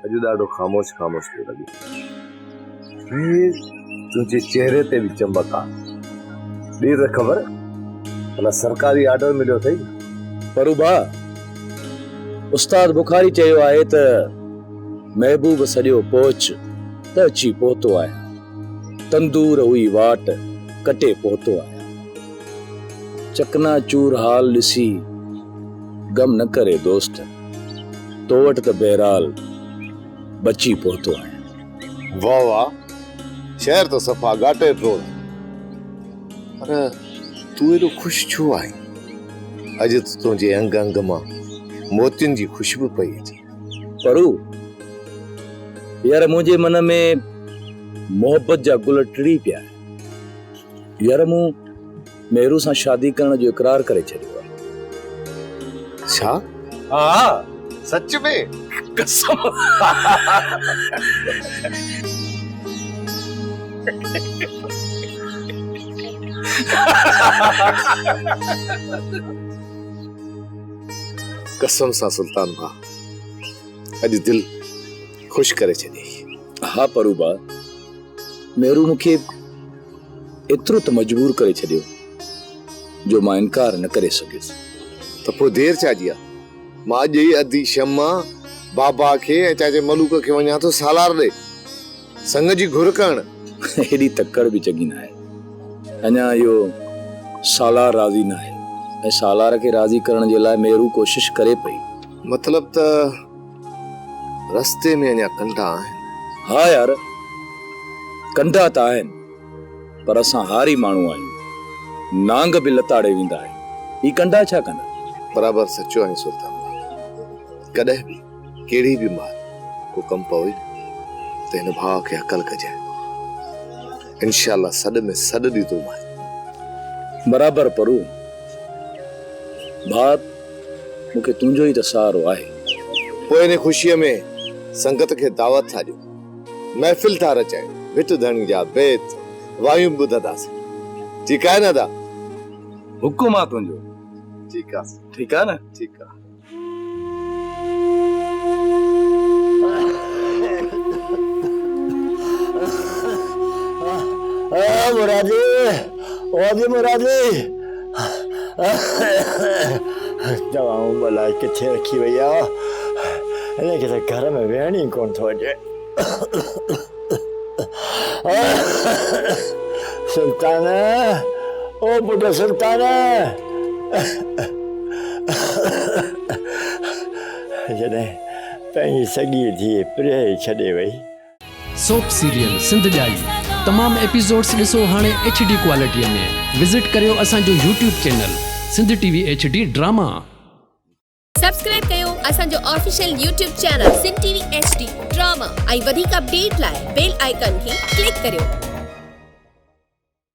अॼु ॾाढो ख़ामोश ख़ामोश पियो लॻे। फिर तुंहिंजे चेहरे ते बि चमक आहे। ॾे त ख़बर भला सरकारी ऑर्डर मिलियो अथई। परू भा, उस्ताद बुखारी चयो आहे त महबूब सॼो पोच त अची पहुतो आहे, तंदूर हुई वाट कटे पहुतो आहे। चकना चूर हाल ॾिसी गम न करे दोस्त, तो वटि त बहरहाल बची पहुतो आहे। वाह वाह, शहर तो सफ़ा घाटे ट्रोल। पर तूं एॾो ख़ुशि छो आहीं? अॼु त तुंहिंजे अंग अंग मां मोतियुनि जी ख़ुशबू पई अचे। परू यार, मुंहिंजे मन में मोहब्बत जा गुल टिड़ी पिया। यार, मूं मेरू सां शादी करण जो इकरार करे छॾियो आहे। छा? हाँ, सच में? कसम। कसम सा सुल्तान भा, अॼु दिल खुश करे छॾी। हाँ परू बा, मेरू मूंखे एतिरो त मजबूर करे छॾियो जो मां इनकार न करे सघियुसि। त पोइ देर छा जी आहे? मां अॼु ई अधी शम्मा बाबा खे ऐं चाचे मलूक खे वञा थो सालार ॾे, संग जी घुर करण। हेॾी तकड़ बि चङी न आहे। अञा इहो सालार राज़ी न आहे ऐं सालार खे राज़ी करण जे लाइ मेरू कोशिश करे पई। मतलब त रस्ते में अञा कंडा आहिनि। हाँ यार, कंडा त आहिनि, पर असां हारी माण्हू आहियूं, नांग बि लताड़े वेंदा आहियूं। ही कंडा छा कंदा? बराबर सचो आहे सुल्तान भा। कॾहिं बि कहिड़ी बि मार को कम पवे त हिन भाउ खे अकल कजाए। इंशाअल्लाह सॾ में सॾ ॾींदो मां। बराबर परू भाउ, मूंखे तुंहिंजो ई त सहारो आहे। पोइ इन ख़ुशीअ में संगत खे दावत था ॾियो, महफ़िल था रचाए, भिट धणी जा बेत वायूं ॿुधंदासीं। ठीकु आहे न दा? हुकुम आहे तुंहिंजो। ठीकु आहे, ठीकु आहे न? ठीकु आहे। मुरादी, ओदी मुरादी, दवाऊं भला किथे रखी वई आहे? हिनखे त घर में वेहण ई कोन थो अचे। सुल्तान, ओ पुट सुल्तान, जॾहिं पंहिंजी सॻी धीअ प्रिय छॾे वई। सोप सीरियल सिंध जाई तमाम एपिसोड्स ॾिसो हाणे HD क्वालिटीअ में। विज़िट करियो असांजो YouTube channel Sindh TV HD drama. Subscribe कयो असांजो official YouTube channel Sindh TV HD drama ऐं वधीक अपडेट लाइ बेल आइकन खे क्लिक करियो।